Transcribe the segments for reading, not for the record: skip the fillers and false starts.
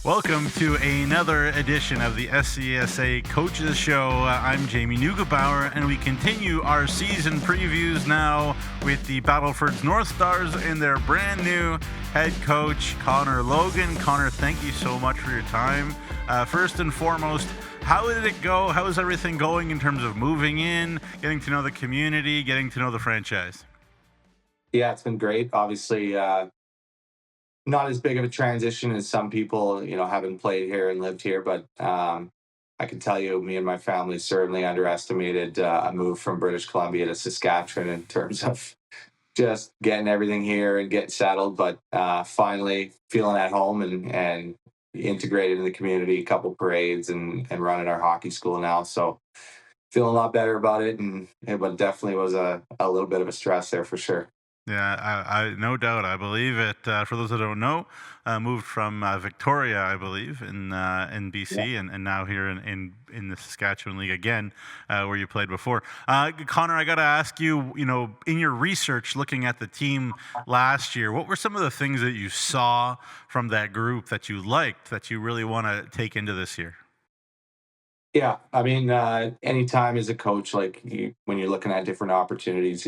Welcome to another edition of the SCSA Coaches Show. I'm Jamie Neugebauer, and we continue our season previews now with the Battlefords North Stars and their brand new head coach, Connor Logan. Connor, thank you so much for your time. First and foremost, how did it go? How is everything going in terms of moving in, getting to know the community, getting to know the franchise? Yeah, it's been great. Obviously, not as big of a transition as some people, having played here and lived here, but I can tell you, me and my family certainly underestimated a move from British Columbia to Saskatchewan in terms of just getting everything here and getting settled. But finally, feeling at home and integrated in the community. A couple parades and running our hockey school now, so feeling a lot better about it. But definitely was a little bit of a stress there for sure. Yeah, I no doubt. I believe it. For those that don't know, moved from Victoria, I believe, in BC, and now here in the Saskatchewan League again, where you played before. Connor, I got to ask you, in your research looking at the team last year, what were some of the things that you saw from that group that you liked, that you really want to take into this year? Yeah, I mean, anytime as a coach, when you're looking at different opportunities,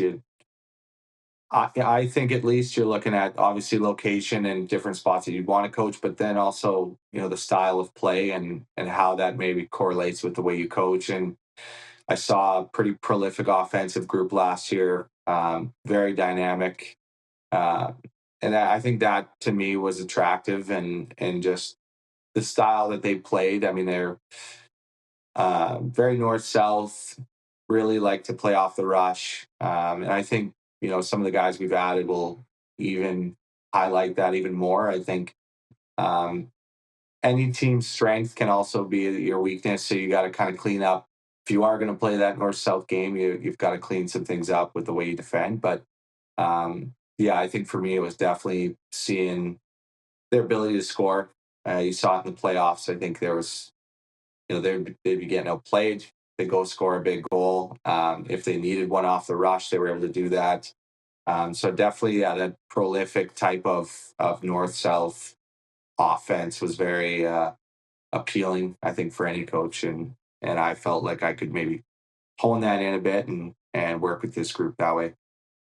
I think at least you're looking at obviously location and different spots that you'd want to coach, but then also the style of play and how that maybe correlates with the way you coach. And I saw a pretty prolific offensive group last year, very dynamic, uh, and I think that to me was attractive and just the style that they played. I mean, they're very north south, really like to play off the rush. And I think, some of the guys we've added will even highlight that even more. I think um, any team's strength can also be your weakness. So you got to kind of clean up. If you are going to play that north south game, you've got to clean some things up with the way you defend. But yeah, I think for me, it was definitely seeing their ability to score. You saw it in the playoffs. I think there was they'd be getting outplayed. They go score a big goal. If they needed one off the rush, they were able to do that. So definitely, yeah, that prolific type of north south offense was very appealing, I think, for any coach, and I felt like I could maybe hone that in a bit and work with this group that way.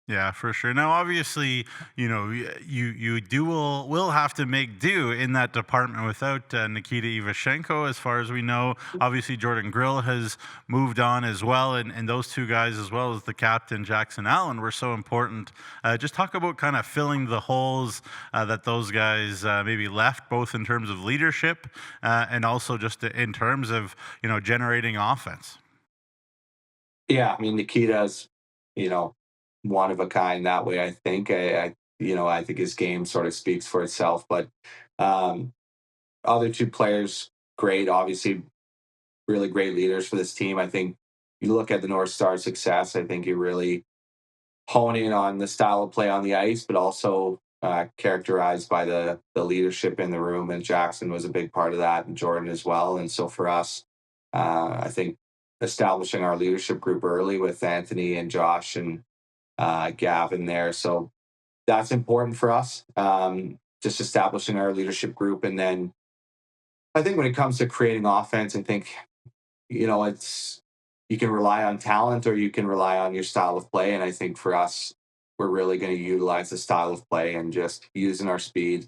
Yeah, for sure. Now, obviously, you do will have to make do in that department without Nikita Ivashenko, as far as we know. Obviously, Jordan Grill has moved on as well, and those two guys, as well as the captain Jackson Allen, were so important. Just talk about kind of filling the holes that those guys maybe left, both in terms of leadership and also just in terms of generating offense. Yeah, I mean Nikita's, you know, one of a kind that way. I think I think his game sort of speaks for itself. But um, other two players, great, obviously, really great leaders for this team. I think you look at the North Star success. I think you really hone in on the style of play on the ice, but also characterized by the leadership in the room. And Jackson was a big part of that, and Jordan as well. And so for us, I think establishing our leadership group early with Anthony and Josh and Gavin there. So that's important for us. Just establishing our leadership group, and then I think when it comes to creating offense, I think it's you can rely on talent or you can rely on your style of play. And I think for us, we're really going to utilize the style of play and just using our speed,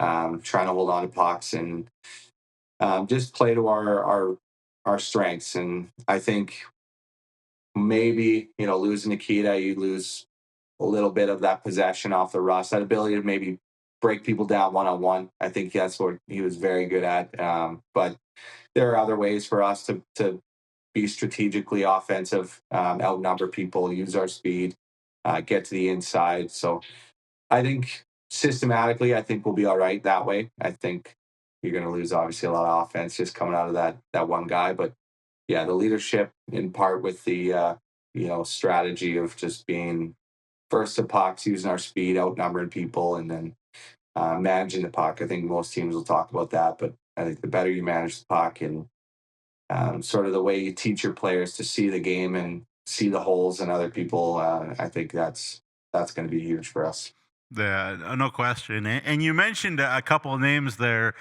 trying to hold on to pucks and just play to our strengths. And I think maybe losing Nikita, you lose a little bit of that possession off the rush, that ability to maybe break people down one on one. I think that's what he was very good at. But there are other ways for us to be strategically offensive, outnumber people, use our speed, get to the inside. So I think systematically, I think we'll be all right that way. I think you're going to lose obviously a lot of offense just coming out of that one guy, but yeah, the leadership in part with the strategy of just being first to pucks, using our speed, outnumbering people, and then managing the puck. I think most teams will talk about that, but I think the better you manage the puck and sort of the way you teach your players to see the game and see the holes in other people, I think that's going to be huge for us. Yeah, no question. And you mentioned a couple of names there,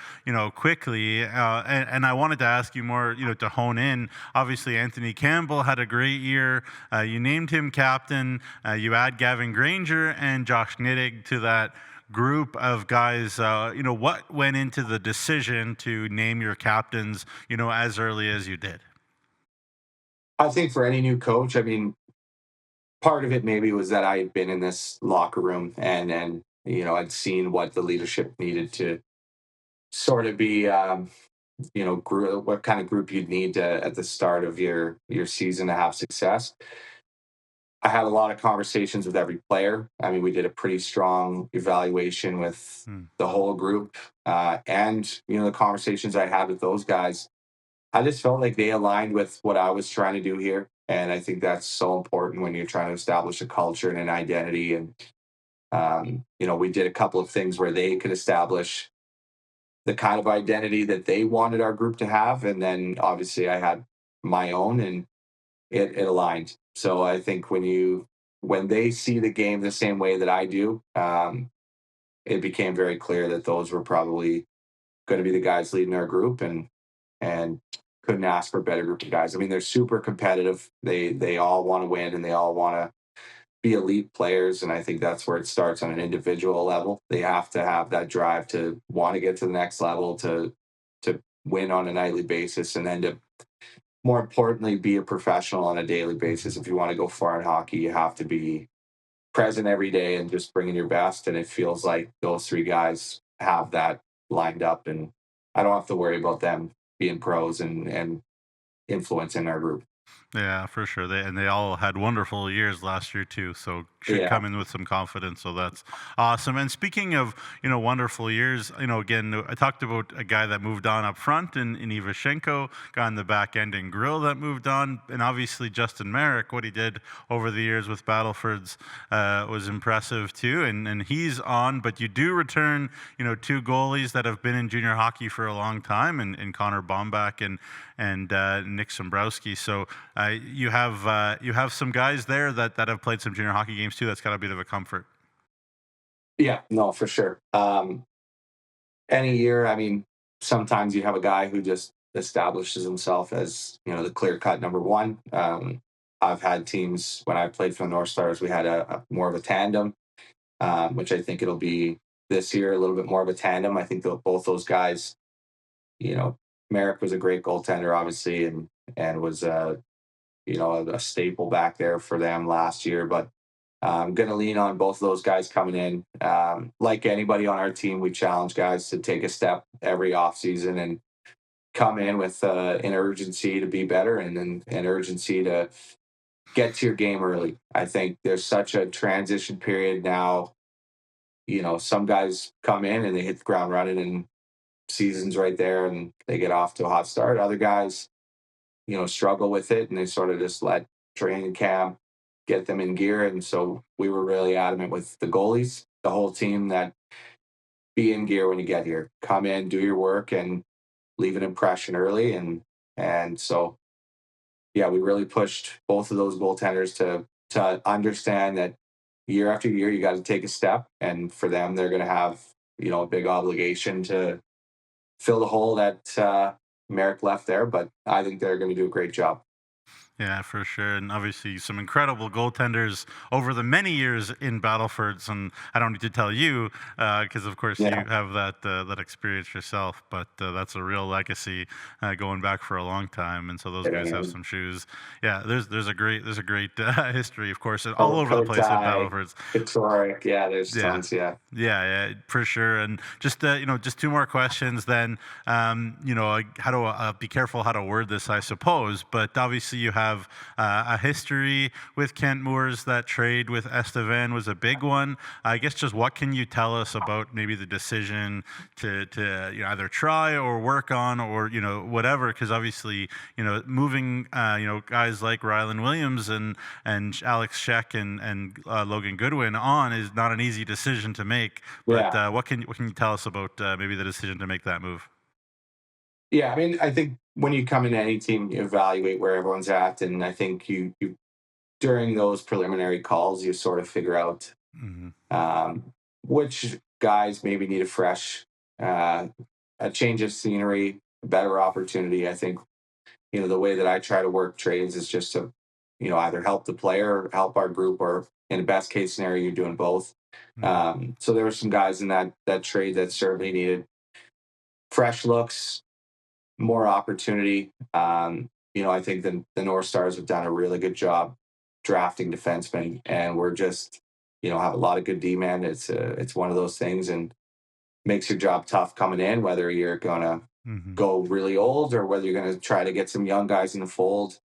quickly, and I wanted to ask you more, to hone in. Obviously, Anthony Campbell had a great year. You named him captain. You add Gavin Granger and Josh Nittig to that group of guys. What went into the decision to name your captains, as early as you did? I think for any new coach, I mean, part of it maybe was that I had been in this locker room and I'd seen what the leadership needed to sort of be what kind of group you'd need to at the start of your season to have success. I had a lot of conversations with every player. I mean, we did a pretty strong evaluation with Hmm. the whole group, and the conversations I had with those guys. I just felt like they aligned with what I was trying to do here, and I think that's so important when you're trying to establish a culture and an identity. And we did a couple of things where they could establish the kind of identity that they wanted our group to have, and then obviously I had my own, and it aligned. So I think when they see the game the same way that I do, it became very clear that those were probably going to be the guys leading our group, and couldn't ask for a better group of guys. I mean, they're super competitive. They all want to win, and they all want to be elite players. And I think that's where it starts on an individual level. They have to have that drive to want to get to the next level, to win on a nightly basis, and then to more importantly be a professional on a daily basis. If you want to go far in hockey, you have to be present every day and just bringing your best. And it feels like those three guys have that lined up, and I don't have to worry about them being pros and influencing our group. Yeah, for sure. They all had wonderful years last year too, so should Yeah. come in with some confidence. So that's awesome. And speaking of wonderful years, again, I talked about a guy that moved on up front in Ivashenko, guy on the back end in Grill that moved on, and obviously Justin Merrick, what he did over the years with Battlefords was impressive too. And he's on, but you do return two goalies that have been in junior hockey for a long time, and Connor Bombach and Nick Sombrowski. So you have some guys there that have played some junior hockey games too. That's got a bit of a comfort. Yeah, no, for sure. Any year, I mean, sometimes you have a guy who just establishes himself as the clear cut number one. I've had teams when I played for the North Stars, we had a more of a tandem, which I think it'll be this year a little bit more of a tandem. I think that both those guys, you know, Merrick was a great goaltender, obviously, and was a staple back there for them last year. But I'm going to lean on both of those guys coming in. Like anybody on our team, we challenge guys to take a step every offseason and come in with an urgency to be better, and then an urgency to get to your game early. I think there's such a transition period now. Some guys come in and they hit the ground running, and season's right there and they get off to a hot start. Other guys, struggle with it, and they sort of just let training camp get them in gear. And so we were really adamant with the goalies, the whole team, that be in gear when you get here. Come in, do your work, and leave an impression early. And so yeah, we really pushed both of those goaltenders to understand that year after year you got to take a step, and for them they're going to have a big obligation to fill the hole that Merrick left there. But I think they're going to do a great job. Yeah, for sure. And obviously, some incredible goaltenders over the many years in Battlefords. And I don't need to tell you, because of course you Yeah. have that experience yourself. But that's a real legacy going back for a long time. And so those guys have And some shoes. Yeah, there's a great history, of course, and all over the place at Kotai, Battlefords. Katoric, yeah, there's Yeah. tons, yeah. Yeah, for sure. And just just two more questions. Then, how to be careful how to word this, I suppose. But obviously, you have a history with Kent Moores. That trade with Estevan was a big one. I guess just what can you tell us about maybe the decision to either try or work on, or whatever? Because obviously, moving guys like Rylan Williams and Alex Sheck and Logan Goodwin on is not an easy decision to make. But Yeah. what can you tell us about maybe the decision to make that move? Yeah, I mean, I think when you come into any team, you evaluate where everyone's at, and I think you during those preliminary calls, you sort of figure out Hmm. um, which guys maybe need uh, a change of scenery, a better opportunity. I think the way that I try to work trades is just to either help the player, help our group, or in the best case scenario, you're doing both. Mhm. So there were some guys in that trade that certainly needed fresh looks, more opportunity. I think the North Stars have done a really good job drafting defensemen, and we're just have a lot of good D men. It's one of those things, and makes your job tough coming in, whether you're gonna Mhm. go really old or whether you're gonna try to get some young guys in the fold.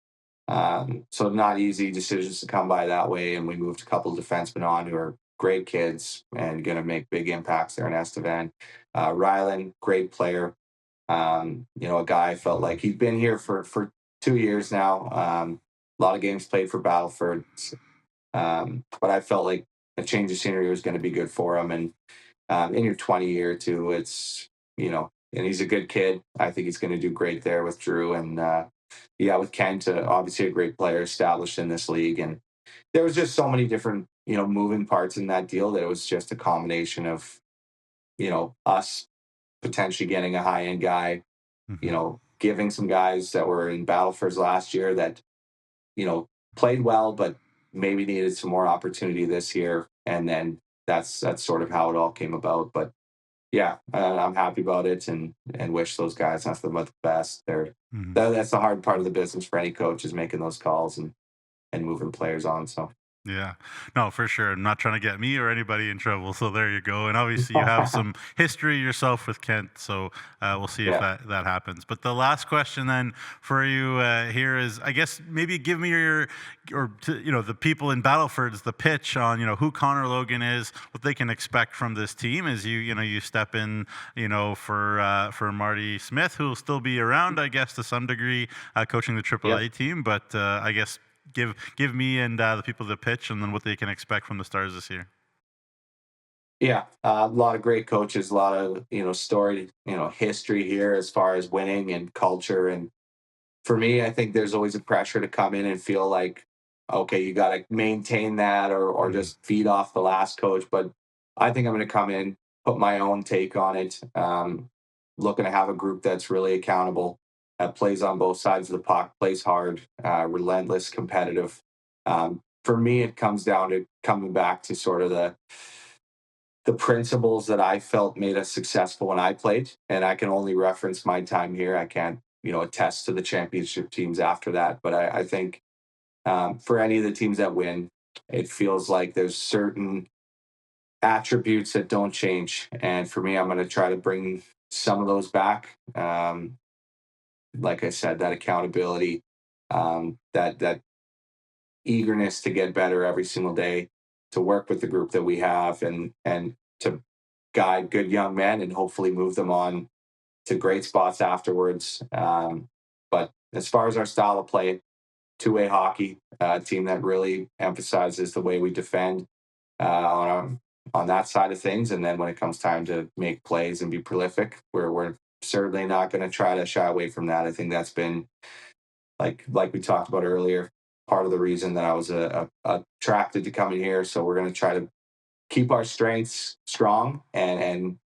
So not easy decisions to come by that way. And we moved a couple of defensemen on who are great kids and going to make big impacts there in Estevan. Rylan, great player. A guy I felt like he'd been here for 2 years now. A lot of games played for Battlefords, but I felt like a change of scenery was going to be good for him. And in your 20 year too, and he's a good kid. I think he's going to do great there with Drew and yeah, with Kent, obviously a great player established in this league. And there was just so many different, moving parts in that deal that it was just a combination of, us potentially getting a high end guy, Mhm. giving some guys that were in Battlefors last year that, you know, played well, but maybe needed some more opportunity this year. And then that's sort of how it all came about. But yeah, I'm happy about it and wish those guys nothing but the best. Mhm. That's the hard part of the business for any coach is making those calls and moving players on. So Yeah, no, for sure. I'm not trying to get me or anybody in trouble. So there you go. And obviously, you have some history yourself with Kent. So we'll see if yeah, that happens. But the last question then for you here is, I guess maybe give me the people in Battlefords the pitch on who Connor Logan is, what they can expect from this team as you step in for Marty Smith, who will still be around, I guess, to some degree, coaching the yep, AAA team. But I guess give me and the people the pitch, and then what they can expect from the Stars this year. yeah. A lot of great coaches, a lot of story, history here as far as winning and culture. And for me, I think there's always a pressure to come in and feel like, okay, you got to maintain that or Mhm. just feed off the last coach. But I think I'm going to come in, put my own take on it. Looking to have a group that's really accountable, that plays on both sides of the puck, plays hard, relentless, competitive. For me, it comes down to coming back to sort of the principles that I felt made us successful when I played. And I can only reference my time here. I can't, attest to the championship teams after that. But I think for any of the teams that win, it feels like there's certain attributes that don't change. And for me, I'm going to try to bring some of those back. Like I said, that accountability, that eagerness to get better every single day, to work with the group that we have, and to guide good young men and hopefully move them on to great spots afterwards. But as far as our style of play, two-way hockey, a team that really emphasizes the way we defend on that side of things, and then when it comes time to make plays and be prolific, we're certainly not going to try to shy away from that. I think that's been like we talked about earlier, part of the reason that I was attracted to coming here. So we're going to try to keep our strengths strong and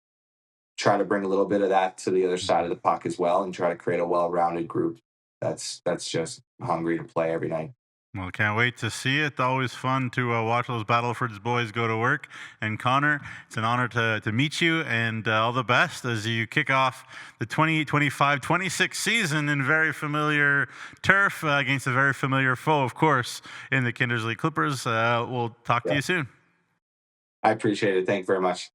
try to bring a little bit of that to the other side of the puck as well, and try to create a well-rounded group that's just hungry to play every night. Well, can't wait to see it. Always fun to watch those Battlefords boys go to work. And Connor, it's an honor to meet you, and all the best as you kick off the 2025-26 season in very familiar turf against a very familiar foe, of course, in the Kindersley Clippers. We'll talk to Yeah, you soon. I appreciate it. Thank you very much.